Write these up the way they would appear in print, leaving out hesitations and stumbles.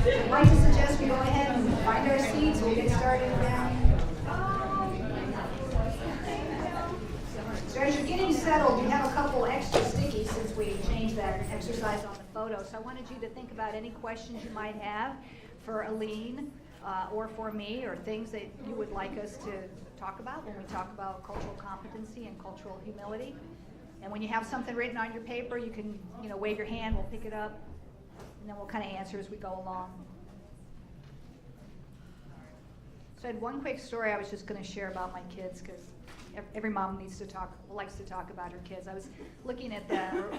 I'd like to suggest we go ahead and find our seats. We'll get started now. So as you're getting settled, you have a couple extra stickies since we changed that exercise on the photo. So I wanted you to think about any questions you might have for Aline or for me, or things that you would like us to talk about when we talk about cultural competency and cultural humility. And when you have something written on your paper, you can wave your hand, we'll pick it up, and then we'll kind of answer as we go along. So I had one quick story I was just going to share about my kids, because every mom likes to talk about her kids. I was looking at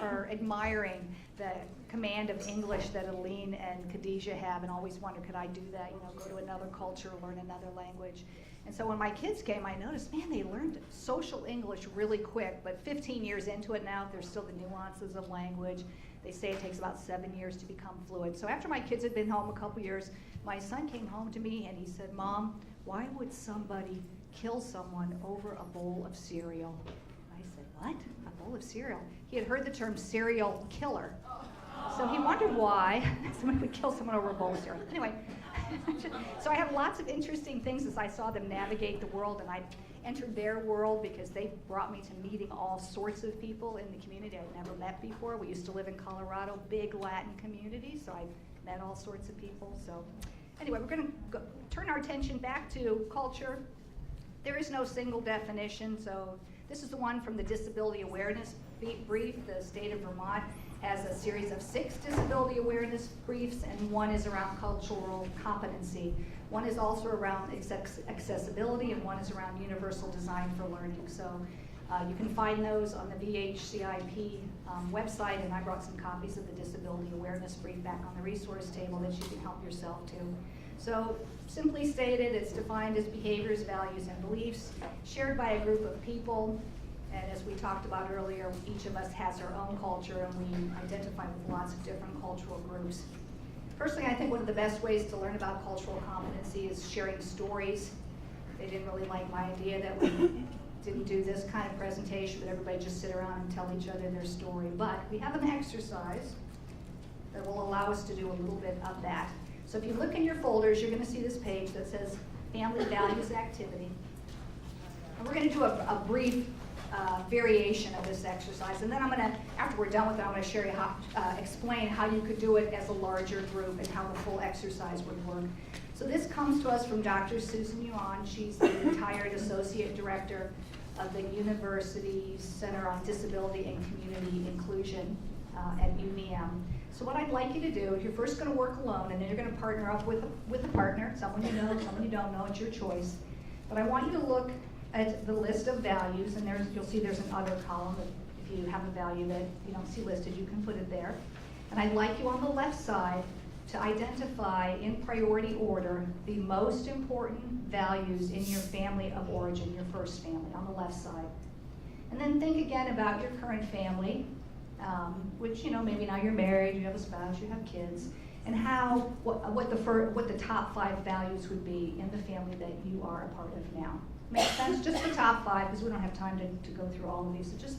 or admiring the command of English that Aline and Khadijah have, and always wondered, could I do that? Go to another culture, learn another language. And so when my kids came, I noticed, man, they learned social English really quick, but 15 years into it now, there's still the nuances of language. They say it takes about 7 years to become fluent. So after my kids had been home a couple years, my son came home to me and he said, Mom, why would somebody kill someone over a bowl of cereal? And I said, what? A bowl of cereal? He had heard the term serial killer. So he wondered why somebody would kill someone over a bowl of cereal. Anyway, so I have lots of interesting things as I saw them navigate the world, and I entered their world because they brought me to meeting all sorts of people in the community I'd never met before. We used to live in Colorado, big Latin community, so I met all sorts of people. So anyway, we're going to turn our attention back to culture. There is no single definition, so this is the one from the Disability Awareness Brief. The state of Vermont has a series of 6 disability awareness briefs, and one is around cultural competency. One is also around accessibility, and one is around universal design for learning. So you can find those on the VHCIP website, and I brought some copies of the Disability Awareness Brief back on the resource table that you can help yourself to. So simply stated, it's defined as behaviors, values, and beliefs shared by a group of people. And as we talked about earlier, each of us has our own culture, and we identify with lots of different cultural groups. Personally, I think one of the best ways to learn about cultural competency is sharing stories. They didn't really like my idea that we didn't do this kind of presentation, but everybody just sit around and tell each other their story. But we have an exercise that will allow us to do a little bit of that. So if you look in your folders, you're going to see this page that says Family Values Activity. And we're going to do a brief variation of this exercise, and then I'm going to, after we're done with it, I'm going to explain how you could do it as a larger group and how the full exercise would work. So this comes to us from Dr. Susan Yuan. She's the retired Associate Director of the University's Center on Disability and Community Inclusion at UVM. So what I'd like you to do is you're first going to work alone, and then you're going to partner up with a partner, someone you know, someone you don't know, it's your choice. But I want you to look at the list of values, and you'll see there's an other column. If you have a value that you don't see listed, you can put it there. And I'd like you on the left side to identify in priority order the most important values in your family of origin, your first family, on the left side. And then think again about your current family, which, maybe now you're married, you have a spouse, you have kids, and what the top 5 values would be in the family that you are a part of now. Makes sense? Just the top 5, because we don't have time to go through all of these. So just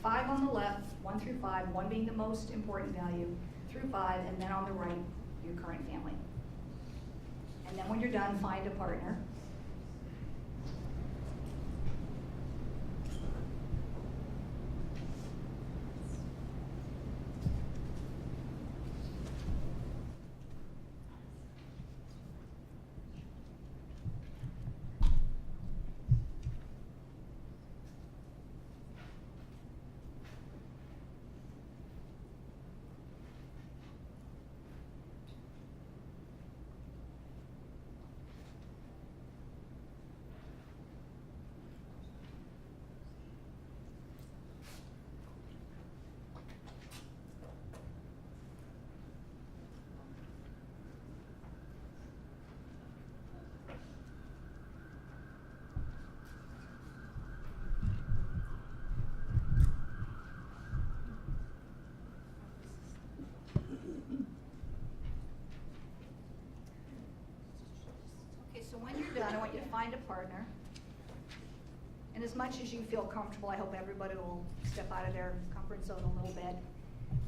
5 on the left, 1 through 5, 1 being the most important value, through 5, and then on the right, your current family. And then when you're done, find a partner. So when you're done, I want you to find a partner. And as much as you feel comfortable, I hope everybody will step out of their comfort zone a little bit.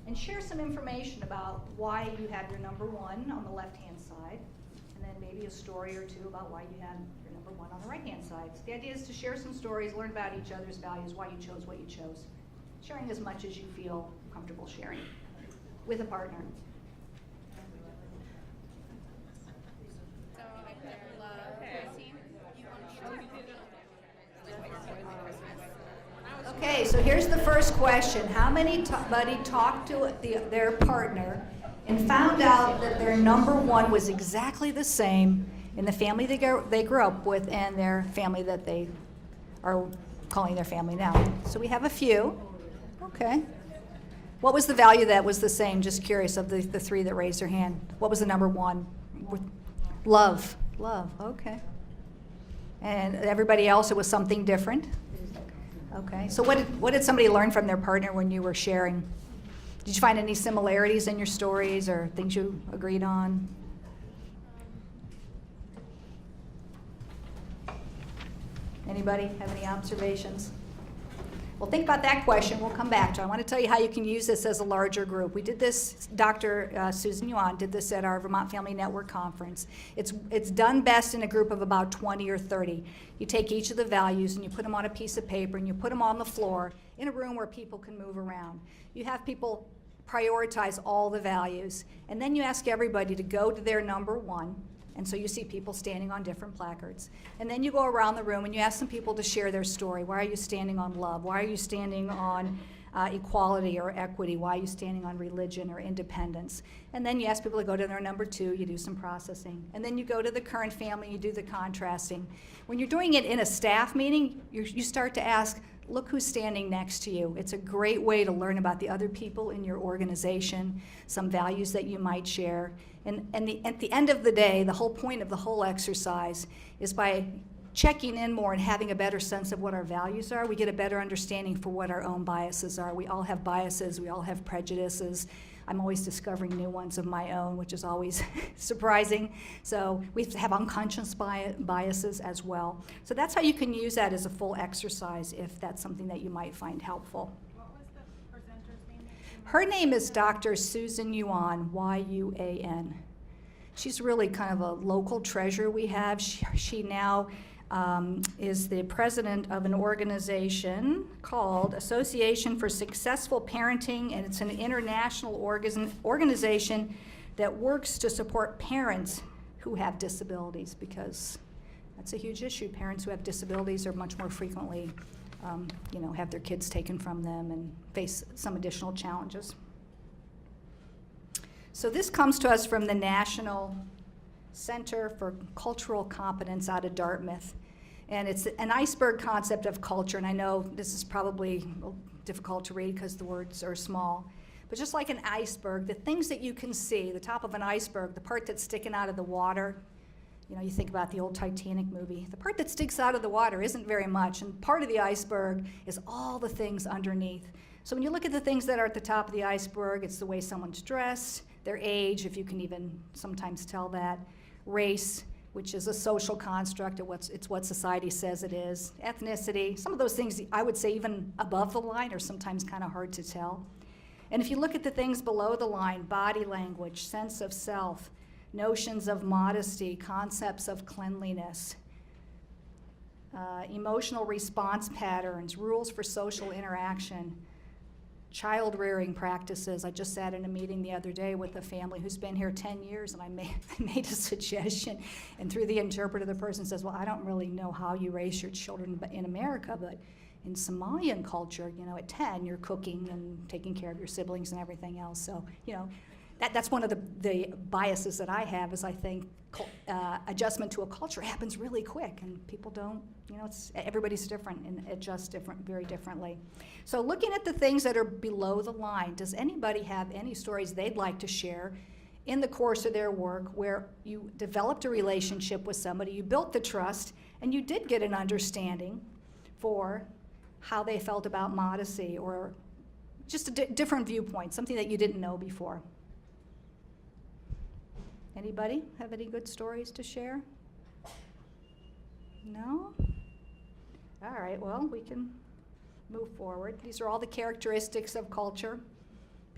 and share some information about why you have your number one on the left-hand side, and then maybe a story or two about why you have your number one on the right-hand side. So the idea is to share some stories, learn about each other's values, why you chose what you chose. Sharing as much as you feel comfortable sharing with a partner. Okay, so here's the first question. How many talked to their partner and found out that their number one was exactly the same in the family they grew up with and their family that they are calling their family now? So we have a few. Okay. What was the value that was the same? Just curious, of the three that raised their hand. What was the number one? Love. Love, okay. And everybody else, it was something different? Okay, so what did somebody learn from their partner when you were sharing? Did you find any similarities in your stories or things you agreed on? Anybody have any observations? Well, think about that question. We'll come back to it. I want to tell you how you can use this as a larger group. We did this, Dr. Susan Yuan did this at our Vermont Family Network Conference. It's done best in a group of about 20 or 30. You take each of the values and you put them on a piece of paper and you put them on the floor in a room where people can move around. You have people prioritize all the values, and then you ask everybody to go to their number one. And so you see people standing on different placards. And then you go around the room and you ask some people to share their story. Why are you standing on love? Why are you standing on equality or equity? Why are you standing on religion or independence? And then you ask people to go to their number two, you do some processing. And then you go to the current family, you do the contrasting. When you're doing it in a staff meeting, you start to ask, look who's standing next to you. It's a great way to learn about the other people in your organization, some values that you might share. And at the end of the day, the whole point of the whole exercise is by checking in more and having a better sense of what our values are, we get a better understanding for what our own biases are. We all have biases, we all have prejudices. I'm always discovering new ones of my own, which is always surprising. So we have unconscious biases as well. So that's how you can use that as a full exercise if that's something that you might find helpful. What was the presenter's name? Her name is Dr. Susan Yuan, Y-U-A-N. She's really kind of a local treasure we have. She now is the president of an organization called Association for Successful Parenting, and it's an international organization that works to support parents who have disabilities, because that's a huge issue. Parents who have disabilities are much more frequently, have their kids taken from them and face some additional challenges. So this comes to us from the National Center for Cultural Competence out of Dartmouth. And it's an iceberg concept of culture, and I know this is probably difficult to read because the words are small. But just like an iceberg, the things that you can see, the top of an iceberg, the part that's sticking out of the water, you think about the old Titanic movie, the part that sticks out of the water isn't very much, and part of the iceberg is all the things underneath. So when you look at the things that are at the top of the iceberg, it's the way someone's dressed, their age, if you can even sometimes tell that, race, which is a social construct, it's what society says it is, ethnicity, some of those things I would say even above the line are sometimes kind of hard to tell. And if you look at the things below the line, body language, sense of self, notions of modesty, concepts of cleanliness, emotional response patterns, rules for social interaction, child rearing practices. I just sat in a meeting the other day with a family who's been here 10 years, and I made a suggestion, and through the interpreter the person says, well, I don't really know how you raise your children in America, but in Somalian culture, at 10 you're cooking and taking care of your siblings and everything else. So that's one of the biases that I have, is I think adjustment to a culture happens really quick, and people don't, everybody's different and adjusts very differently. So looking at the things that are below the line, does anybody have any stories they'd like to share in the course of their work where you developed a relationship with somebody, you built the trust, and you did get an understanding for how they felt about modesty, or just a different viewpoint, something that you didn't know before? Anybody have any good stories to share? No? All right, well, we can move forward. These are all the characteristics of culture.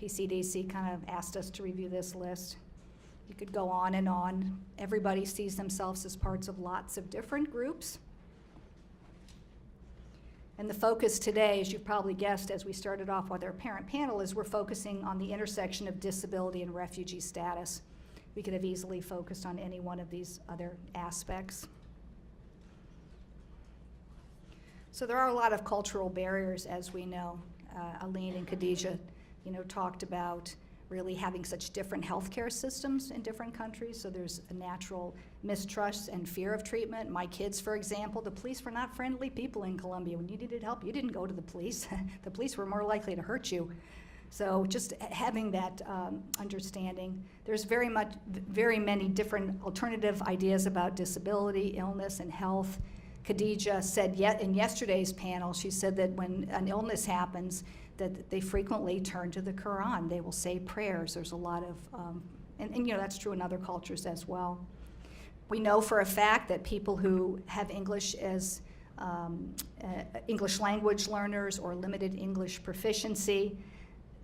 PCDC kind of asked us to review this list. You could go on and on. Everybody sees themselves as parts of lots of different groups. And the focus today, as you've probably guessed as we started off with our parent panel, is we're focusing on the intersection of disability and refugee status. We could have easily focused on any one of these other aspects. So there are a lot of cultural barriers, as we know. Aline and Khadija, talked about really having such different healthcare systems in different countries, so there's a natural mistrust and fear of treatment. My kids, for example, the police were not friendly people in Colombia. When you needed help, you didn't go to the police. The police were more likely to hurt you. So just having that understanding. There's very many different alternative ideas about disability, illness, and health. Khadija said in yesterday's panel, she said that when an illness happens, that they frequently turn to the Quran. They will say prayers. There's a lot of, and that's true in other cultures as well. We know for a fact that people who have English as English language learners or limited English proficiency,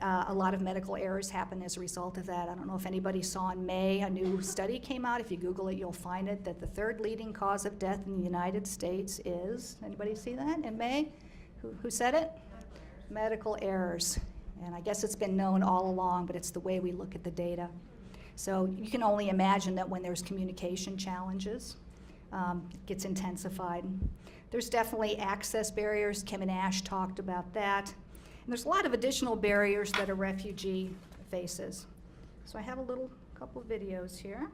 a lot of medical errors happen as a result of that. I don't know if anybody saw in May, a new study came out. If you Google it, you'll find it, that the third leading cause of death in the United States is, anybody see that in May? Who said it? Medical errors. And I guess it's been known all along, but it's the way we look at the data. So you can only imagine that when there's communication challenges, it gets intensified. There's definitely access barriers. Kim and Ash talked about that. And there's a lot of additional barriers that a refugee faces. So I have a couple of videos here.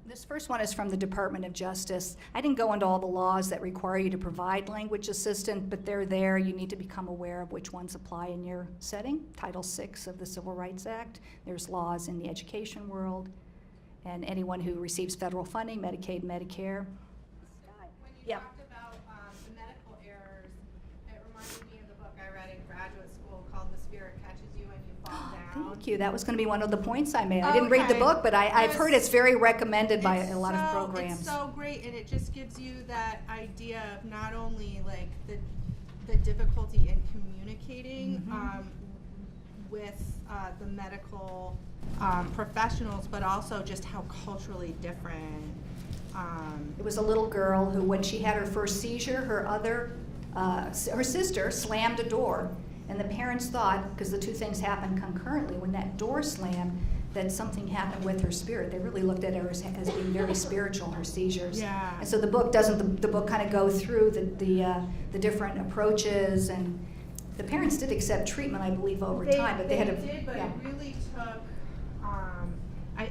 This first one is from the Department of Justice. I didn't go into all the laws that require you to provide language assistance, but they're there. You need to become aware of which ones apply in your setting. Title VI of the Civil Rights Act. There's laws in the education world, and anyone who receives federal funding, Medicaid, Medicare. When you talked about the medical errors, it reminded me of the book I read in graduate school called The Spirit Catches You and You Fall Down. Thank you. That was going to be one of the points I made. I didn't read the book, but I've heard it's very recommended by a lot of programs. It's so great, and it just gives you that idea of not only like the difficulty in communicating with the medical professionals, but also just how culturally different. It was a little girl who, when she had her first seizure, her sister slammed a door. And the parents thought, because the two things happened concurrently, when that door slammed, that something happened with her spirit. They really looked at her as being very spiritual, her seizures. Yeah. And so the book kind of go through the different approaches, and the parents did accept treatment, I believe, over time, but they had to. It really took.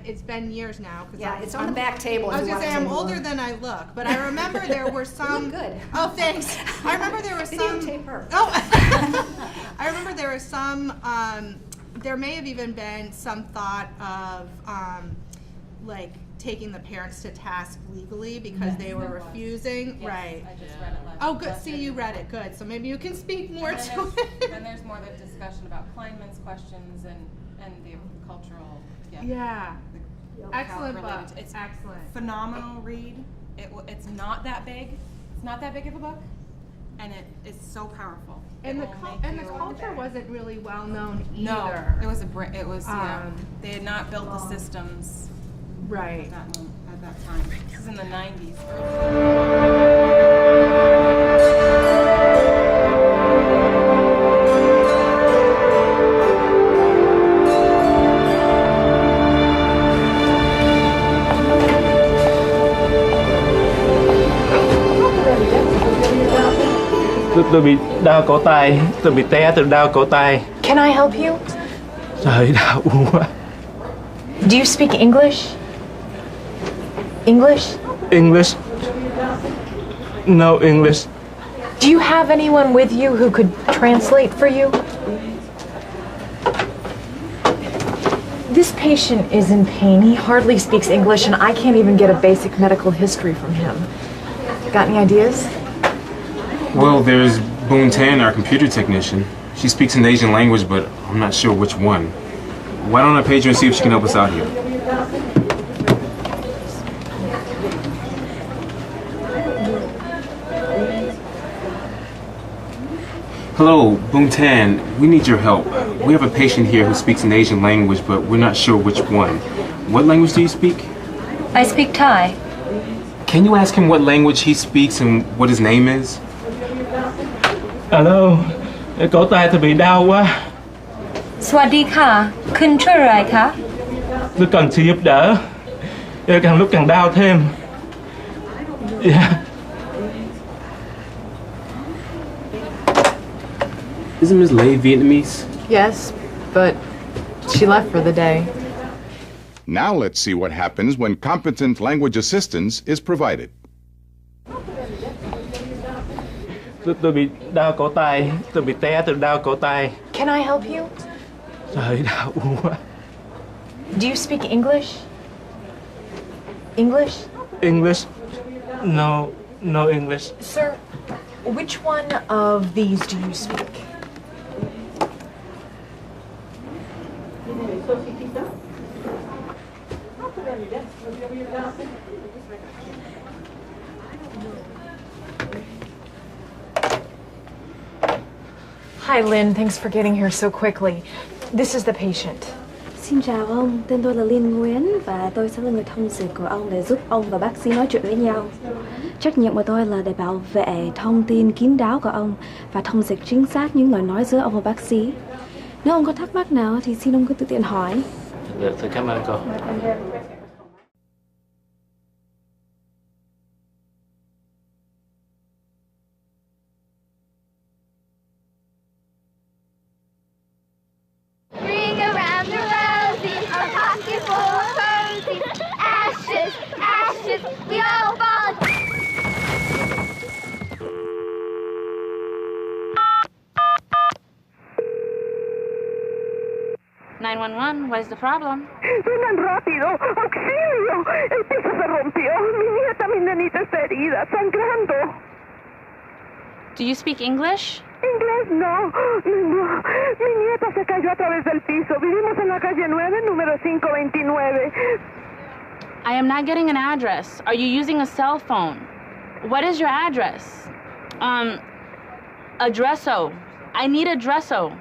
It's been years now. Yeah, it's on the back table. I was gonna say I'm older than I look, but I remember there were some. You look good. Oh, thanks. I remember there was some. Videotape her. Oh, I remember there was some. There may have even been some thought of like taking the parents to task legally because they were refusing. Yes, right. I just read it last Oh, good. last See, you read it. Good. So maybe you can speak more to it. Then there's more of a discussion about Kleinman's questions and the cultural. Yeah. Excellent book. It's excellent. Phenomenal read. It's not that big. It's not that big of a book, and it is so powerful. And the culture wasn't really well known either. No, it was they had not built the systems right at that time. This is in the 90s. Tôi bị đau cổ tay, tôi bị té từ đau cổ tay. Can I help you? Trời đau quá. Do you speak English? English? English? No English. Do you have anyone with you who could translate for you? This patient is in pain. He hardly speaks English, and I can't even get a basic medical history from him. Got any ideas? Well, there's Boon Tan, our computer technician. She speaks an Asian language, but I'm not sure which one. Why don't I page her and see if she can help us out here? Hello, Boontan. We need your help. We have a patient here who speaks an Asian language, but we're not sure which one. What language do you speak? I speak Thai. Can you ask him what language he speaks and what his name is? Alo, cổ tay tôi bị đau quá. สวัสดีค่ะ คุณช่วยอะไรคะ Tôi cần sự giúp đỡ. Càng lúc càng đau thêm. Yeah. Isn't Ms. Lei Vietnamese? Yes, but she left for the day. Now let's see what happens when competent language assistance is provided. Tôi bị đau cổ tay. Tôi bị té từ đau cổ tay. Can I help you? Trời đau quá. Do you speak English? English? English? No, no English. Sir, which one of these do you speak? Hi, Lynn. Thanks for getting here so quickly. This is the patient. Xin chào ông, tên tôi là Liên Nguyễn và tôi sẽ là người thông dịch của ông để giúp ông và bác sĩ nói chuyện với nhau. Trách nhiệm của tôi là để bảo vệ thông tin kín đáo của ông và thông dịch chính xác những lời nói giữa ông và bác sĩ. Nếu ông có thắc mắc nào thì xin ông cứ tự tiện hỏi. Được, tôi cảm ơn cô. Ring around the roses, a pocket full of posies. Ashes, ashes, we all fall. 911, what is the problem? ¡Vengan rápido! ¡Auxilio! El piso se rompió. Mi nieta, mi nenita está herida, sangrando. Do you speak English? Inglés no. No. Mi nieta se cayó a través del piso. Vivimos en la calle 9, número 529. I am not getting an address. Are you using a cell phone? What is your address? Addresso. I need addresso.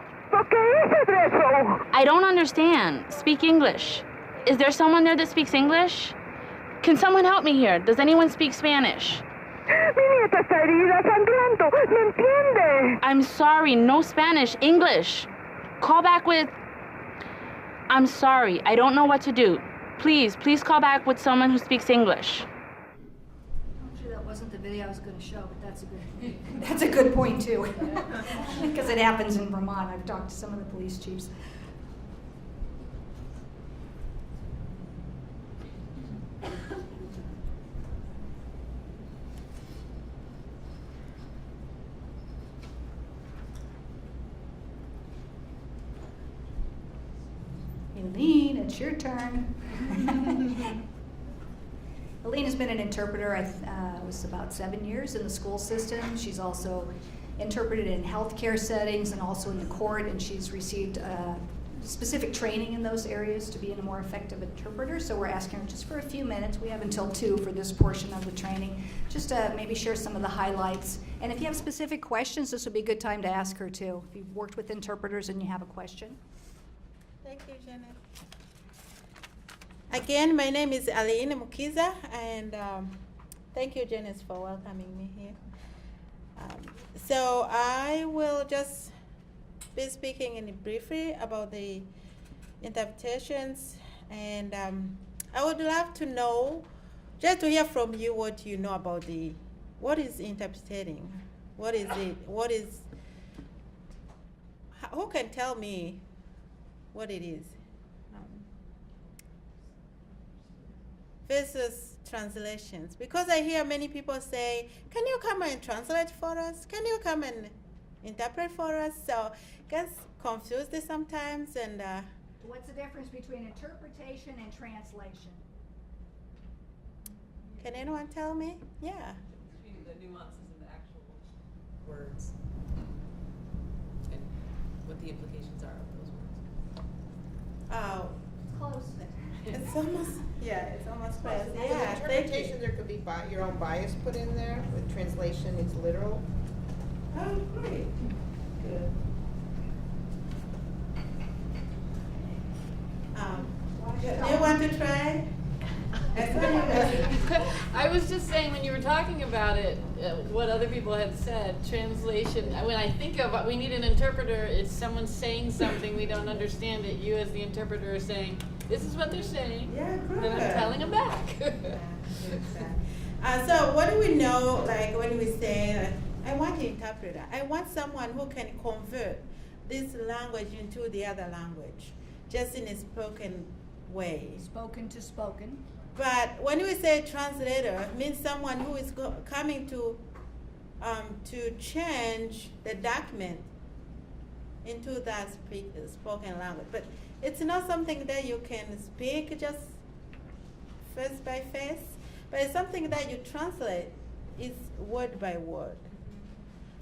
¿Qué es adreso? I don't understand. Speak English. Is there someone there that speaks English? Can someone help me here? Does anyone speak Spanish? Mi nieta está herida, sangrando. ¿Me entiende? I'm sorry, no Spanish, English. Call back with... I'm sorry, I don't know what to do. Please call back with someone who speaks English. I'm sure that wasn't the video I was going to show, but that's a good point too. Because it happens in Vermont. I've talked to some of the police chiefs. Eileen, it's your turn. Eileen has been an interpreter, it was about 7 years in the school system. She's also interpreted in healthcare settings and also in the court, and she's received specific training in those areas to be a more effective interpreter. So we're asking her just for a few minutes. We have until 2 for this portion of the training, just to maybe share some of the highlights. And if you have specific questions, this would be a good time to ask her too. If you've worked with interpreters and you have a question. Thank you, Janet. Again, my name is Aline Mukiza, and thank you, Janice, for welcoming me here. So I will just be speaking in briefly about the interpretations, and I would love to know, just to hear from you what you know about what is interpreting, what is it, who can tell me what it is? Versus translations, because I hear many people say, can you come and translate for us? Can you come and interpret for us? So it gets confused sometimes. And what's the difference between interpretation and translation? Can anyone tell me? Yeah. Between the nuances of the actual words and what the implications are of those words. Oh, Close. it's almost, yeah, it's almost close. With Yeah, thank you. interpretation, there could be your own bias put in there. With translation, it's literal. Oh, great. Do you want to try? I was just saying when you were talking about it, what other people had said, translation, when I think of, we need an interpreter, it's someone saying something, we don't understand it, you as the interpreter are saying, this is what they're saying, and I'm telling them back. So what do we know, like when we say, I want an interpreter, I want someone who can convert this language into the other language, just in a spoken way. Spoken to spoken. But when we say translator, it means someone who is coming to change the document into that spoken language. But it's not something that you can speak just face by face, but it's something that you translate is word by word.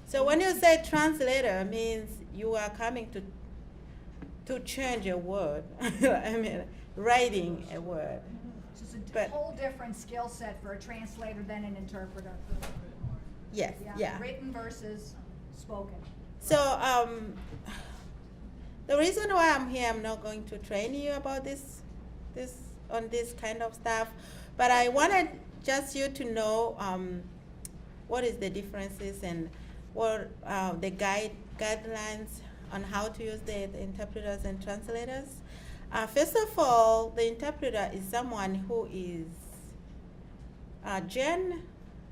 So when you say translator, it means you are coming to change a word. I mean, writing a word. So it's a whole different skill set for a translator than an interpreter. Yes, yeah. Written versus spoken. So the reason why I'm here, I'm not going to train you about this kind of stuff, but I wanted just you to know what is the differences and what the guidelines on how to use the interpreters and translators. First of all, the interpreter is someone who is, Jen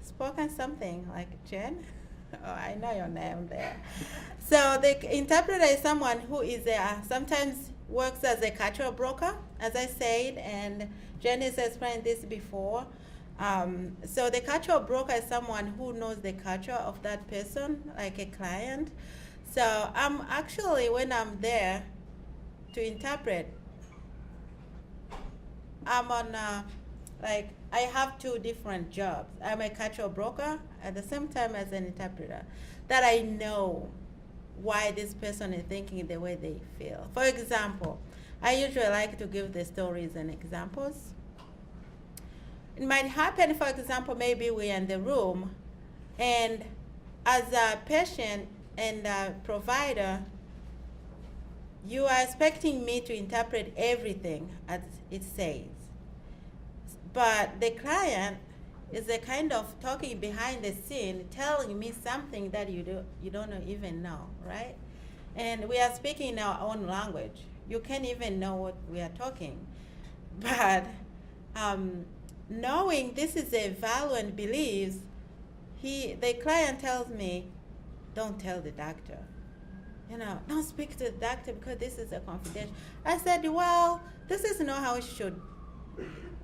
spoken something like Jen. Oh, I know your name there. So the interpreter is someone who is sometimes works as a cultural broker, as I said, and Jen has explained this before. So the cultural broker is someone who knows the culture of that person, like a client. So I'm actually, when I'm there to interpret, I'm on, I have two different jobs. I'm a cultural broker at the same time as an interpreter, that I know why this person is thinking the way they feel. For example, I usually like to give the stories and examples. It might happen, for example, maybe we're in the room, and as a patient and a provider, you are expecting me to interpret everything as it says. But the client is a kind of talking behind the scene, telling me something that you don't even know, right? And we are speaking in our own language. You can't even know what we are talking. But knowing this is a value and beliefs, the client tells me, don't tell the doctor. Don't speak to the doctor because this is a confidential. I said, well, this is not how it should.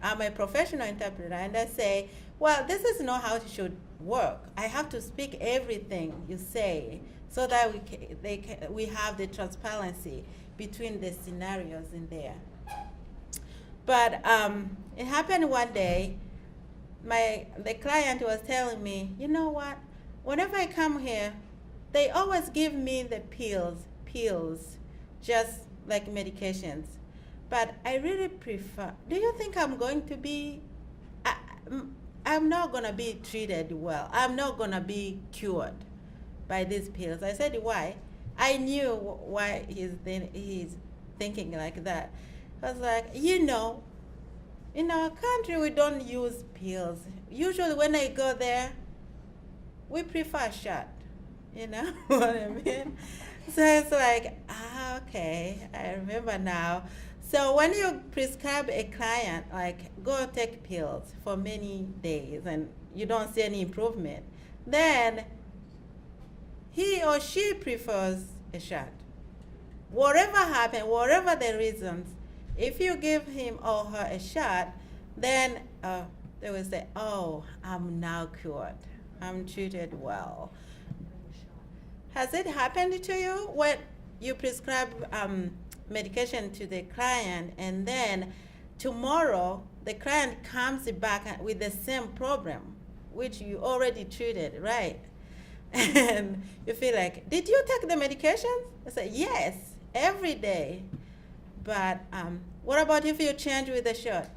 I'm a professional interpreter, and I say, well, this is not how it should work. I have to speak everything you say so that we have the transparency between the scenarios in there. But it happened one day, the client was telling me, you know what, whenever I come here, they always give me the pills, just like medications. But I really prefer, do you think I'm going to be, I'm not going to be treated well. I'm not going to be cured by these pills. I said, why? I knew why he's thinking like that. I was like, in our country, we don't use pills. Usually when I go there, we prefer a shot. You know what I mean? So it's like, okay, I remember now. So when you prescribe a client, go take pills for many days and you don't see any improvement, then he or she prefers a shot. Whatever happened, whatever the reasons, if you give him or her a shot, then they will say, oh, I'm now cured. I'm treated well. Has it happened to you when you prescribe medication to the client and then tomorrow the client comes back with the same problem which you already treated, right? And you feel like, did you take the medication? I say, yes, every day. But what about if you change with the shot?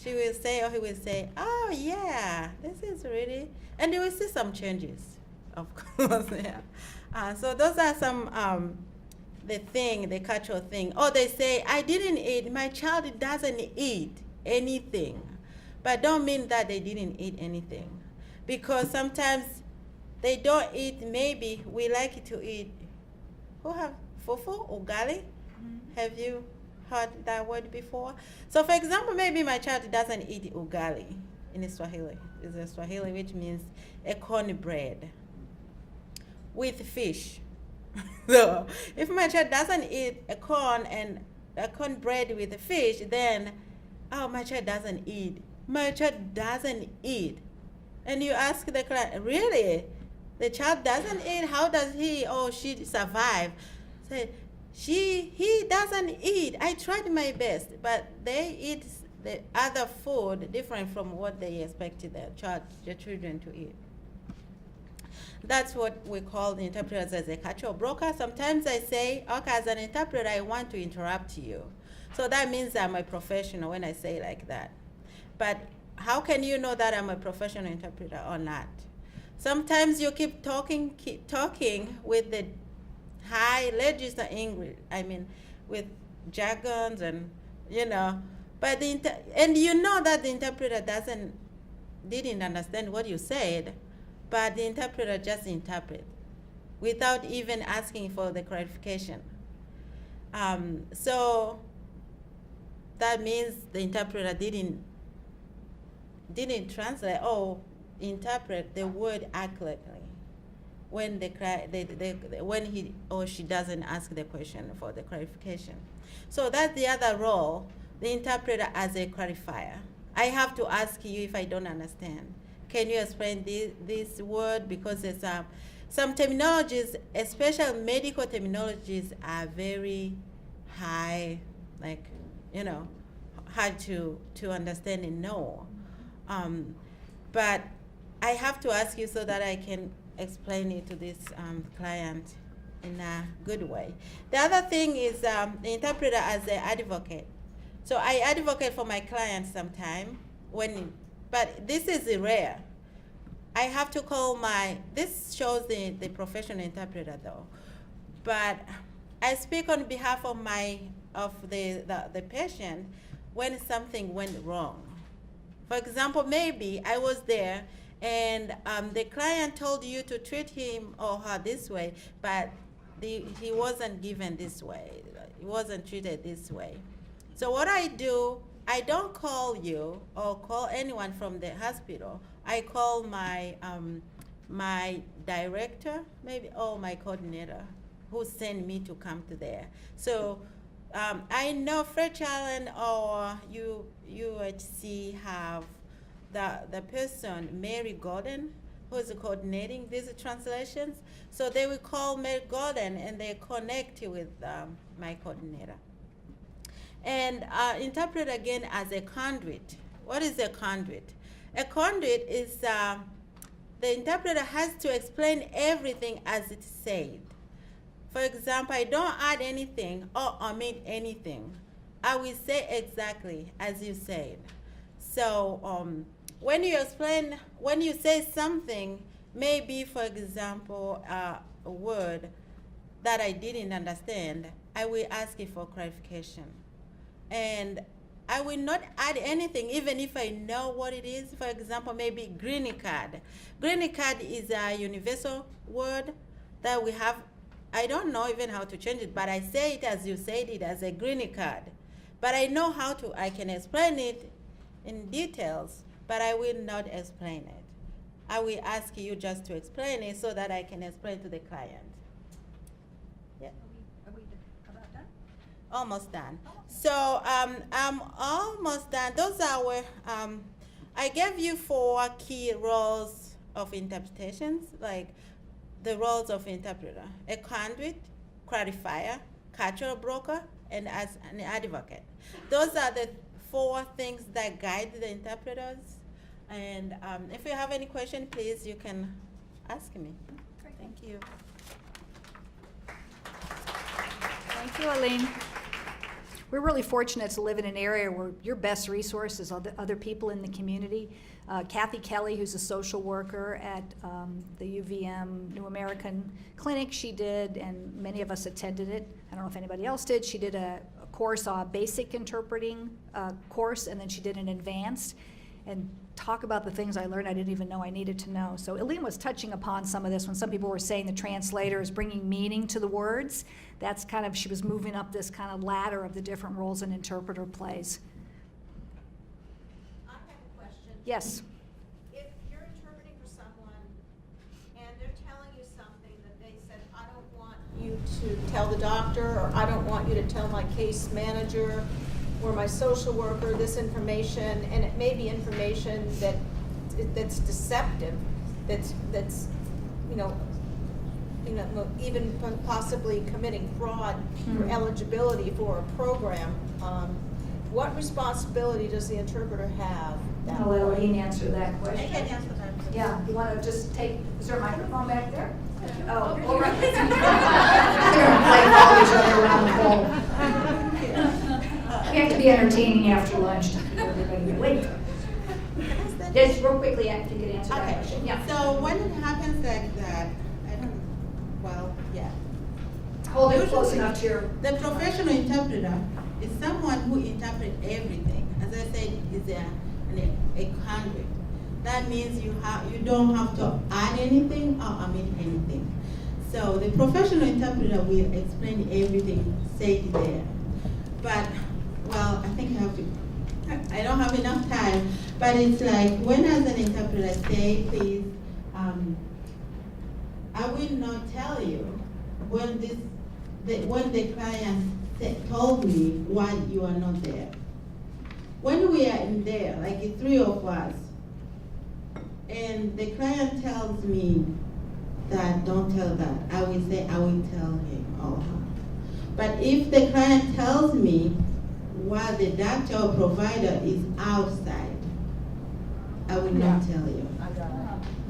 She will say, or he will say, oh yeah, this is really, and you will see some changes. of course, yeah. So those are some, the cultural thing. Or they say, I didn't eat, my child doesn't eat anything. But don't mean that they didn't eat anything. Because sometimes they don't eat, maybe we like to eat, who have fufu, ugali? Have you heard that word before? So for example, maybe my child doesn't eat ugali in Swahili. It's a Swahili, which means a cornbread with fish. So if my child doesn't eat a cornbread with fish, then, oh, my child doesn't eat. My child doesn't eat. And you ask the client, really? The child doesn't eat? How does he or she survive? Say, he doesn't eat. I tried my best, but they eat the other food different from what they expected their children to eat. That's what we call the interpreters as a cultural broker. Sometimes I say, okay, as an interpreter, I want to interrupt you. So that means I'm a professional when I say like that. But how can you know that I'm a professional interpreter or not? Sometimes you keep talking with the high register English, with jargons and, but and you know that the interpreter didn't understand what you said, but the interpreter just interpret without even asking for the clarification. So that means the interpreter didn't translate or interpret the word accurately when when he or she doesn't ask the question for the clarification. So that's the other role, the interpreter as a clarifier. I have to ask you if I don't understand. Can you explain this word? Because there's some terminologies, especially medical terminologies, are very high, hard to understand and know. But I have to ask you so that I can explain it to this client in a good way. The other thing is the interpreter as an advocate. So I advocate for my clients sometime, but this is rare. I have to call this shows the professional interpreter though. But I speak on behalf of the patient when something went wrong. For example, maybe I was there and the client told you to treat him or her this way, but he wasn't given this way. He wasn't treated this way. So what I do, I don't call you or call anyone from the hospital. I call my director, maybe, or my coordinator, who sent me to come to there. So I know Fred Allen or UHC have the person, Mary Gordon, who is coordinating these translations. So they will call Mary Gordon and they connect with my coordinator. And interpret again as a conduit. What is a conduit? A conduit is the interpreter has to explain everything as it's said. For example, I don't add anything or omit anything. I will say exactly as you said. So when you say something, maybe for example a word that I didn't understand, I will ask you for clarification. And I will not add anything even if I know what it is. For example, maybe green card. Green card is a universal word that we have. I don't know even how to change it, but I say it as you said it, as a green card. But I know I can explain it in details, but I will not explain it. I will ask you just to explain it so that I can explain to the client. Yeah. Are we about done? Almost done. So I'm almost done. Those are I gave you 4 key roles of interpretations, like the roles of interpreter: a conduit, clarifier, cultural broker, and as an advocate. Those are the 4 things that guide the interpreters. And if you have any question, please, you can ask me. Great. Thank you. Thank you, Aline. we're really fortunate to live in an area where your best resources are the other people in the community. Kathy Kelly, who's a social worker at the UVM New American Clinic, she did, and many of us attended it. I don't know if anybody else did. She did a course, a basic interpreting course, and then she did an advanced. And talk about the things I learned I didn't even know I needed to know. So Eileen was touching upon some of this when some people were saying the translator is bringing meaning to the words. That's kind of, she was moving up this kind of ladder of the different roles an interpreter plays. I have a question. Yes. If you're interpreting for someone and they're telling you something that they said, I don't want you to tell the doctor, or I don't want you to tell my case manager or my social worker this information, and it may be information that's deceptive, that's even possibly committing fraud or eligibility for a program. What responsibility does the interpreter have? I'll let Eileen answer that question. I can't answer that. Yeah, you want to just take, is there a microphone back there? Oh, all right. They're going to play ball each other around the pole. We have to be entertaining after lunch to keep everybody awake. Just real quickly, if you could answer that question. Yeah. So when it happens like that, Hold it close enough to your... The professional interpreter is someone who interprets everything. As I said, is a conduit. That means you don't have to add anything or omit anything. So the professional interpreter will explain everything said there. But, well, I think I don't have enough time, but it's like when as an interpreter say, please, I will not tell you when the client told me why you are not there. When we are in there, like the three of us, and the client tells me that don't tell that, I will say I will tell him or her. But if the client tells me while the doctor or provider is outside, I will not tell you.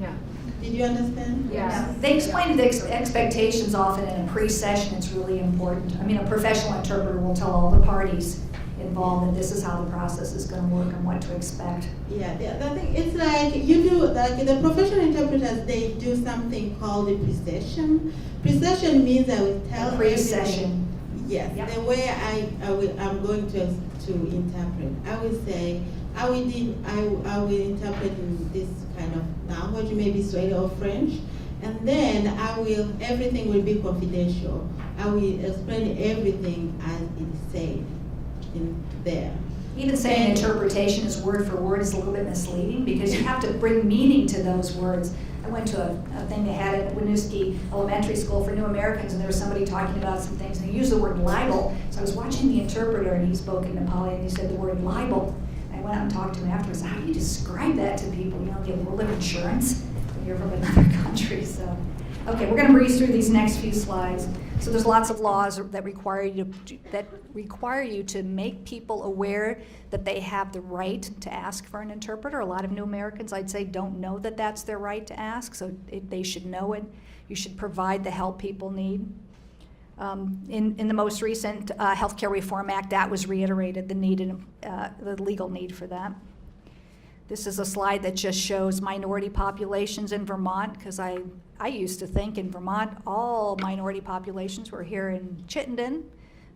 Yeah. Did you understand? Yeah. They explain the expectations often in a pre-session. It's really important. I mean, a professional interpreter will tell all the parties involved that this is how the process is going to work and what to expect. Yeah, the other thing, it's like you do, like the professional interpreters, they do something called the pre-session. Pre-session means I will tell pre-session. Yes, yep. The way I'm going to interpret. I will say, I will interpret in this kind of language, maybe Swahili or French, and then everything will be confidential. I will explain everything as it's said in there. Even saying interpretation is word for word is a little bit misleading because you have to bring meaning to those words. I went to a thing they had at Winooski Elementary School for New Americans, and there was somebody talking about some things, and he used the word libel. So I was watching the interpreter, and he spoke in Nepali, and he said the word libel. I went out and talked to him afterwards. How do you describe that to people? You know, the world of insurance when you're from another country. So, okay, we're going to breeze through these next few slides. So there's lots of laws that require you to make people aware that they have the right to ask for an interpreter. A lot of New Americans, I'd say, don't know that that's their right to ask, so they should know it. You should provide the help people need. In the most recent Healthcare Reform Act, that was reiterated, the legal need for that. This is a slide that just shows minority populations in Vermont, because I used to think in Vermont all minority populations were here in Chittenden,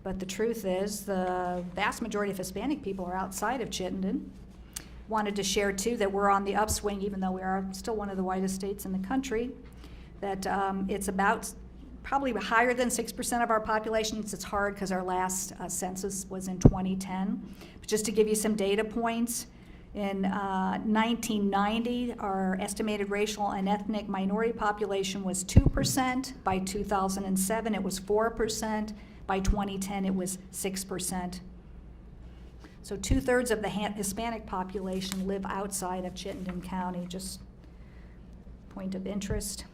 but the truth is the vast majority of Hispanic people are outside of Chittenden. Wanted to share too that we're on the upswing, even though we are still one of the whitest states in the country, that it's about probably higher than 6% of our population. It's hard because our last census was in 2010. But just to give you some data points, in 1990, our estimated racial and ethnic minority population was 2%. By 2007, it was 4%. By 2010, it was 6%. So 2/3 of the Hispanic population live outside of Chittenden County, just point of interest.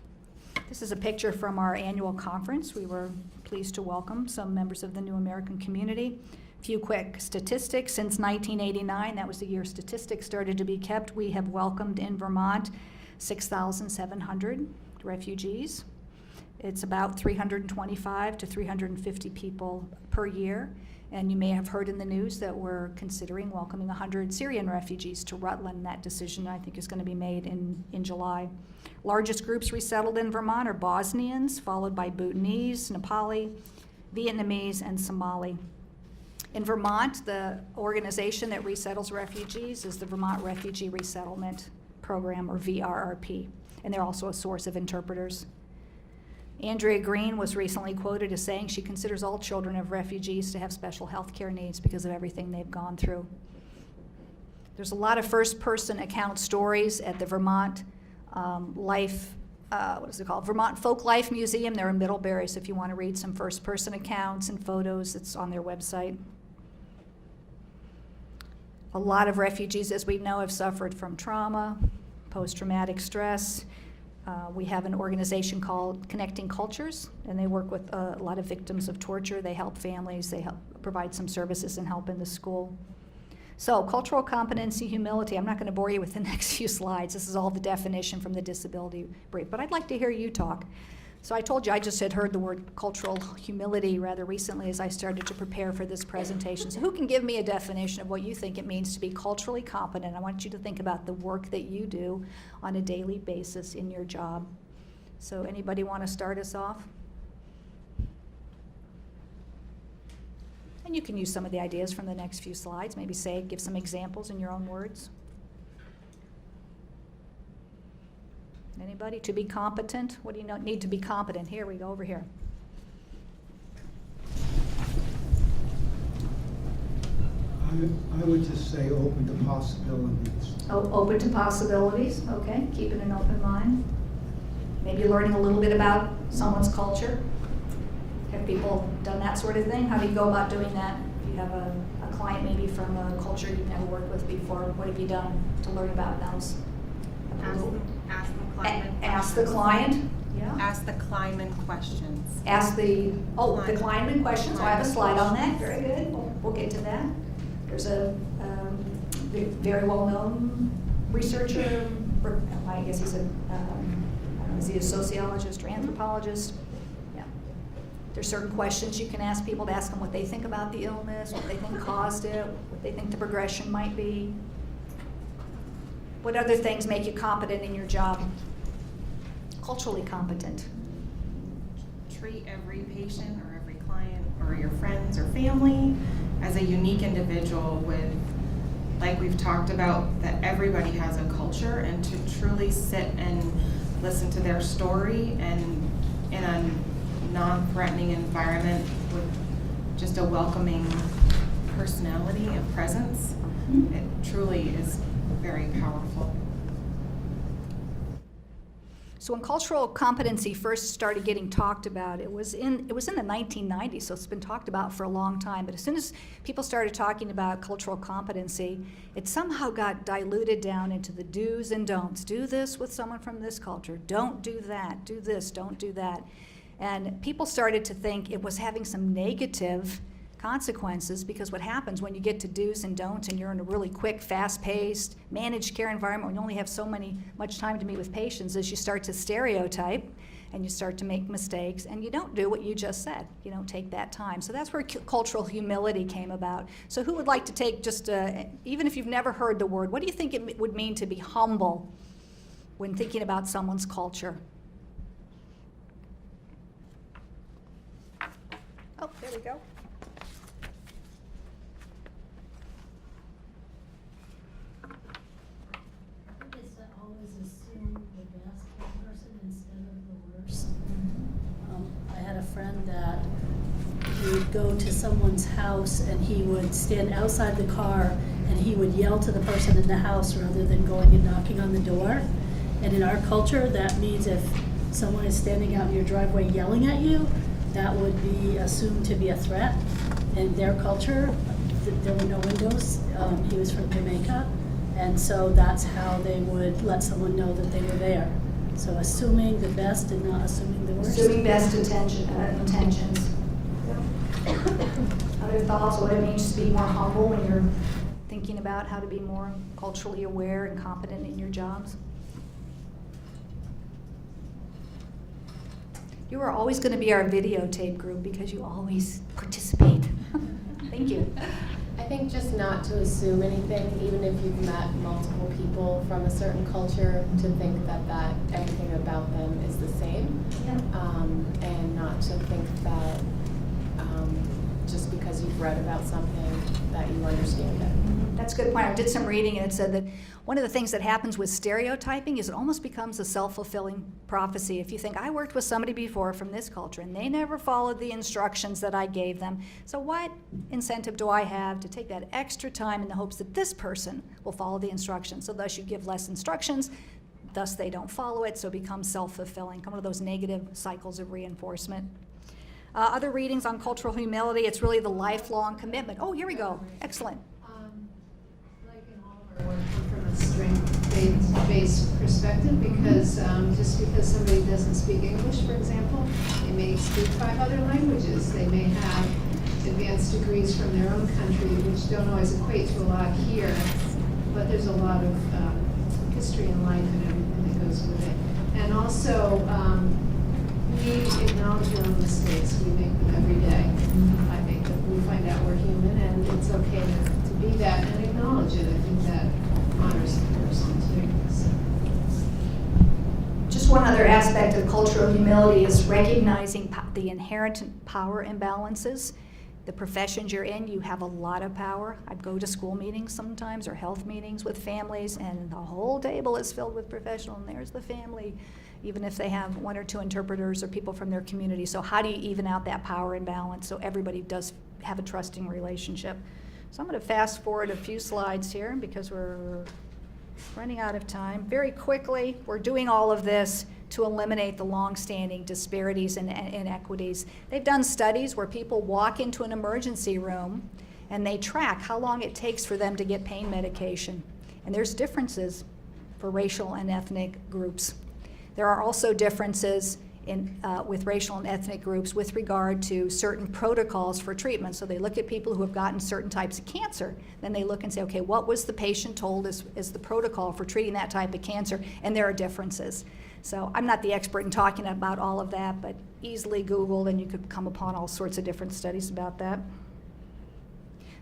This is a picture from our annual conference. We were pleased to welcome some members of the New American community. Few quick statistics. Since 1989, that was the year statistics started to be kept, we have welcomed in Vermont 6,700 refugees. It's about 325 to 350 people per year. And you may have heard in the news that we're considering welcoming 100 Syrian refugees to Rutland. That decision, I think, is going to be made in July. Largest groups resettled in Vermont are Bosnians, followed by Bhutanese, Nepali, Vietnamese, and Somali. In Vermont, the organization that resettles refugees is the Vermont Refugee Resettlement Program, or VRRP, and they're also a source of interpreters. Andrea Green was recently quoted as saying she considers all children of refugees to have special health care needs because of everything they've gone through. There's a lot of first-person account stories at the Vermont Vermont Folk Life Museum. They're in Middlebury, so if you want to read some first-person accounts and photos, it's on their website. A lot of refugees, as we know, have suffered from trauma, post-traumatic stress. We have an organization called Connecting Cultures, and they work with a lot of victims of torture. They help families, they help provide some services and help in the school. So, cultural competency, humility. I'm not going to bore you with the next few slides. This is all the definition from the disability brief, but I'd like to hear you talk. So I told you I just had heard the word cultural humility rather recently as I started to prepare for this presentation. So who can give me a definition of what you think it means to be culturally competent? I want you to think about the work that you do on a daily basis in your job. So anybody want to start us off? And you can use some of the ideas from the next few slides. Maybe give some examples in your own words. Anybody? To be competent? What do you need to be competent? Here we go, over here. I would just say open to possibilities. Oh, open to possibilities, okay. Keeping an open mind. Maybe learning a little bit about someone's culture. Have people done that sort of thing? How do you go about doing that? If you have a client maybe from a culture you've never worked with before, what have you done to learn about those? Ask the client. Yeah. Ask the Kleiman questions. Ask the Kleiman questions. I have a slide on that. Very good. We'll get to that. There's a very well-known researcher. I guess he's is he a sociologist or anthropologist? Yeah. There's certain questions you can ask people to ask them what they think about the illness, what they think caused it, what they think the progression might be. What other things make you competent in your job? Culturally competent. Treat every patient or every client or your friends or family as a unique individual with, like we've talked about, that everybody has a culture, and to truly sit and listen to their story and in a non-threatening environment with just a welcoming personality and presence. It truly is very powerful. So when cultural competency first started getting talked about, it was in the 1990s, so it's been talked about for a long time. But as soon as people started talking about cultural competency, it somehow got diluted down into the do's and don'ts. Do this with someone from this culture. Don't do that. Do this. Don't do that. And people started to think it was having some negative consequences, because what happens when you get to do's and don'ts and you're in a really quick, fast-paced, managed care environment when you only have much time to meet with patients, is you start to stereotype and you start to make mistakes and you don't do what you just said. You don't take that time. So that's where cultural humility came about. So who would like to take just, even if you've never heard the word, what do you think it would mean to be humble when thinking about someone's culture? Oh, there we go. Friend that he would go to someone's house and he would stand outside the car and he would yell to the person in the house rather than going and knocking on the door. And in our culture, that means if someone is standing out in your driveway yelling at you, that would be assumed to be a threat. In their culture, there were no windows. He was from Jamaica, and so that's how they would let someone know that they were there. So assuming the best and not assuming the worst. Assuming best intentions. Other thoughts on what it means to be more humble when you're thinking about how to be more culturally aware and competent in your jobs? You are always going to be our videotape group because you always participate. Thank you. I think just not to assume anything, even if you've met multiple people from a certain culture, to think that everything about them is the same. Yeah. And not to think that just because you've read about something that you understand it. That's a good point. I did some reading and it said that one of the things that happens with stereotyping is it almost becomes a self-fulfilling prophecy. If you think, I worked with somebody before from this culture and they never followed the instructions that I gave them, so what incentive do I have to take that extra time in the hopes that this person will follow the instructions? So thus you give less instructions, thus they don't follow it, so it becomes self-fulfilling, one of those negative cycles of reinforcement. Other readings on cultural humility, it's really the lifelong commitment. Oh, here we go. Excellent. Like in all of our work, come from a strength-based perspective because just because somebody doesn't speak English, for example, they may speak 5 other languages. They may have advanced degrees from their own country, which don't always equate to a lot here, but there's a lot of history in life and everything that goes with it. And also, we acknowledge our own mistakes. We make them every day. I think that we find out we're human and it's okay to be that and acknowledge it. I think that honors the person too. So. Just one other aspect of cultural humility is recognizing the inherent power imbalances. The professions you're in, you have a lot of power. I go to school meetings sometimes or health meetings with families and the whole table is filled with professional and there's the family, even if they have 1 or 2 interpreters or people from their community. So how do you even out that power imbalance so everybody does have a trusting relationship? So I'm going to fast forward a few slides here because we're running out of time. Very quickly, we're doing all of this to eliminate the long-standing disparities and inequities. They've done studies where people walk into an emergency room and they track how long it takes for them to get pain medication. And there's differences for racial and ethnic groups. There are also differences with racial and ethnic groups with regard to certain protocols for treatment. So they look at people who have gotten certain types of cancer. Then they look and say, okay, what was the patient told is the protocol for treating that type of cancer? And there are differences. So I'm not the expert in talking about all of that, but easily Googled and you could come upon all sorts of different studies about that.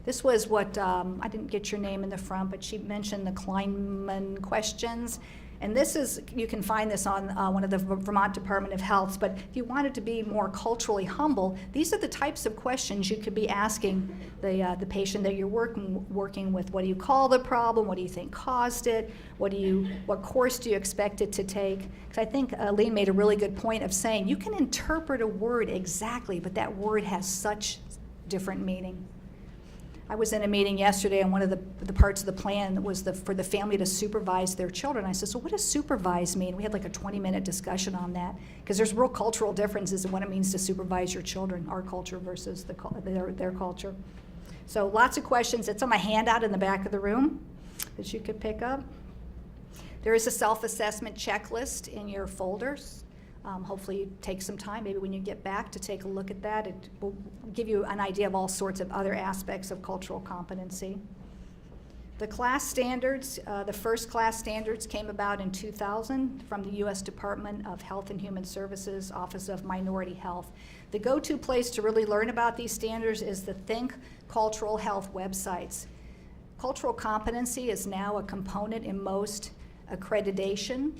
This was what, I didn't get your name in the front, but she mentioned the Kleinman questions. And this is, you can find this on one of the Vermont Department of Health's, but if you wanted to be more culturally humble, these are the types of questions you could be asking the patient that you're working with. What do you call the problem? What do you think caused it? What course do you expect it to take? Because I think Lean made a really good point of saying you can interpret a word exactly, but that word has such different meaning. I was in a meeting yesterday and one of the parts of the plan was for the family to supervise their children. I said, so what does supervise mean? We had like a 20-minute discussion on that because there's real cultural differences in what it means to supervise your children, our culture versus their culture. So lots of questions. It's on my handout in the back of the room that you could pick up. There is a self-assessment checklist in your folders. Hopefully you take some time, maybe when you get back, to take a look at that. It will give you an idea of all sorts of other aspects of cultural competency. The CLAS Standards, the first CLAS Standards came about in 2000 from the U.S. Department of Health and Human Services, Office of Minority Health. The go-to place to really learn about these standards is the Think Cultural Health websites. Cultural competency is now a component in most accreditation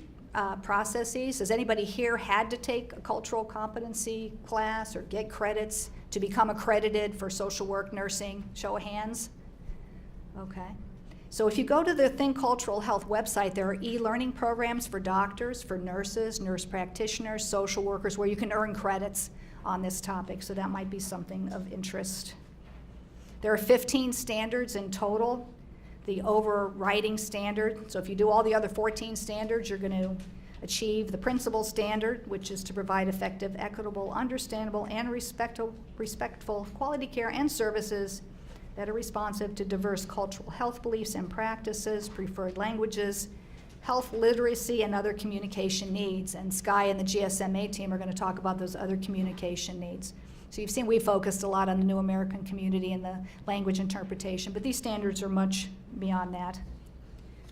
processes. Has anybody here had to take a cultural competency class or get credits to become accredited for social work, nursing? Show of hands. Okay. So if you go to the Think Cultural Health website, there are e-learning programs for doctors, for nurses, nurse practitioners, social workers, where you can earn credits on this topic. So that might be something of interest. There are 15 standards in total. The overriding standard, so if you do all the other 14 standards, you're going to achieve the principal standard, which is to provide effective, equitable, understandable, and respectful quality care and services that are responsive to diverse cultural health beliefs and practices, preferred languages, health literacy, and other communication needs. And Sky and the GSMA team are going to talk about those other communication needs. So you've seen we focused a lot on the New American Community and the language interpretation, but these standards are much beyond that.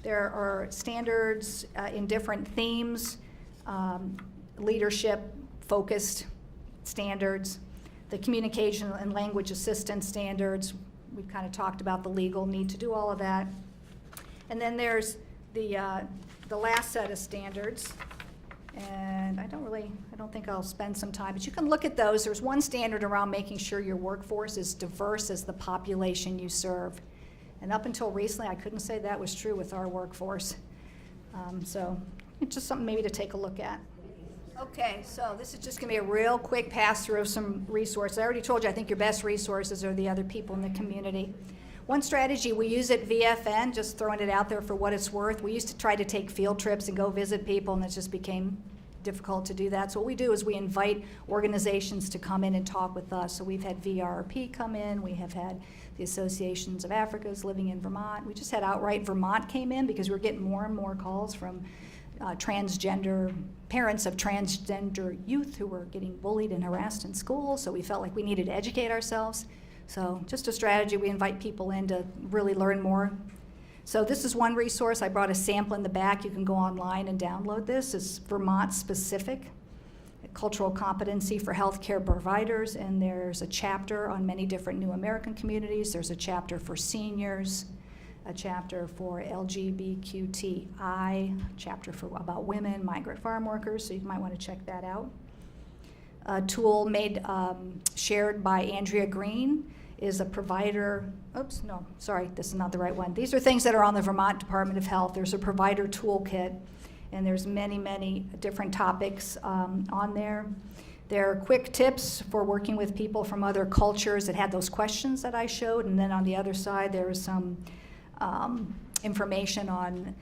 There are standards in different themes, leadership-focused standards, the communication and language assistance standards, we've kind of talked about the legal need to do all of that. And then there's the last set of standards. And I don't think I'll spend some time, but you can look at those. There's one standard around making sure your workforce is diverse as the population you serve. And up until recently, I couldn't say that was true with our workforce. So it's just something maybe to take a look at. Okay, so this is just going to be a real quick pass through of some resources. I already told you I think your best resources are the other people in the community. One strategy we use at VFN, just throwing it out there for what it's worth, we used to try to take field trips and go visit people, and it just became difficult to do that. So what we do is we invite organizations to come in and talk with us. So we've had VRP come in, we have had the Associations of Africans living in Vermont. We just had Outright Vermont came in because we were getting more and more calls from parents of transgender youth who were getting bullied and harassed in school. So we felt like we needed to educate ourselves. So just a strategy, we invite people in to really learn more. So this is one resource. I brought a sample in the back. You can go online and download this. It's Vermont specific, cultural competency for healthcare providers, and there's a chapter on many different new American communities. There's a chapter for seniors, a chapter for LGBTQI, a chapter about women, migrant farm workers, so you might want to check that out. A tool shared by Andrea Green is a provider, oops, no, sorry, this is not the right one. These are things that are on the Vermont Department of Health. There's a provider toolkit, and there's many, many different topics on there. There are quick tips for working with people from other cultures that had those questions that I showed, and then on the other side there is some information on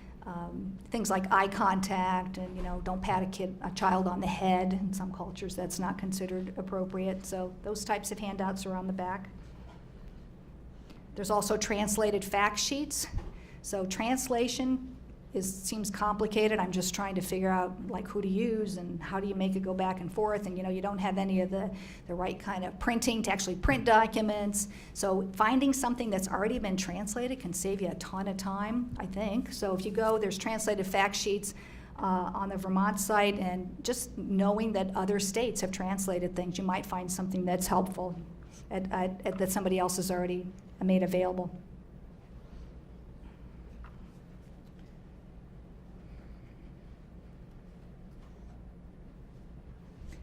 things like eye contact and, don't pat a child on the head. In some cultures that's not considered appropriate. So those types of handouts are on the back. There's also translated fact sheets. So translation seems complicated. I'm just trying to figure out who to use and how do you make it go back and forth, and you don't have any of the right kind of printing to actually print documents. So finding something that's already been translated can save you a ton of time, I think. So if you go, there's translated fact sheets on the Vermont site, and just knowing that other states have translated things, you might find something that's helpful that somebody else has already made available.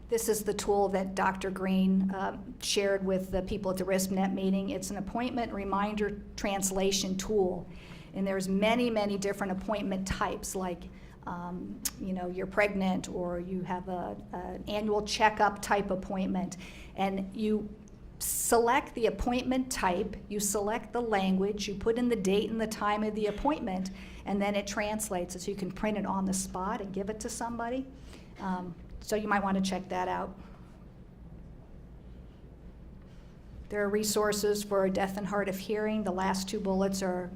This is the tool that Dr. Green shared with the people at the RISPNet meeting. It's an appointment reminder translation tool. And there's many, many different appointment types, like you're pregnant, or you have an annual checkup type appointment. And you select the appointment type, you select the language, you put in the date and the time of the appointment, and then it translates it so you can print it on the spot and give it to somebody. So you might want to check that out. There are resources for deaf and hard of hearing. The last two bullets are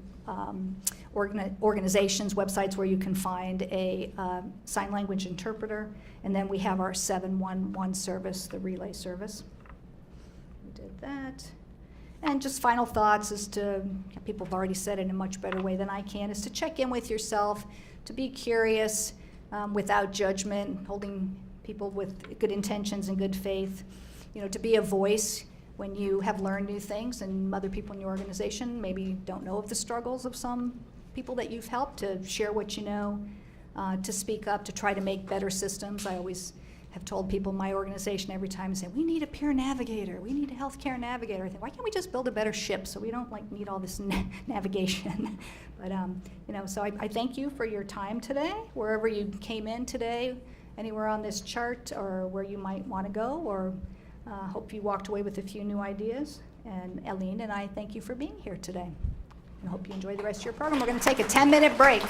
organizations, websites where you can find a sign language interpreter. And then we have our 711 service, the relay service. We did that. And just final thoughts is people have already said it in a much better way than I can, is to check in with yourself, to be curious without judgment, holding people with good intentions and good faith, to be a voice when you have learned new things and other people in your organization maybe don't know of the struggles of some people that you've helped, to share what you know, to speak up, to try to make better systems. I always have told people in my organization every time, I say, we need a peer navigator, we need a healthcare navigator. I think, why can't we just build a better ship so we don't need all this navigation? But so I thank you for your time today, wherever you came in today, anywhere on this chart, or where you might want to go, or hope you walked away with a few new ideas. And Eileen and I thank you for being here today, and hope you enjoy the rest of your program. We're going to take a 10-minute break.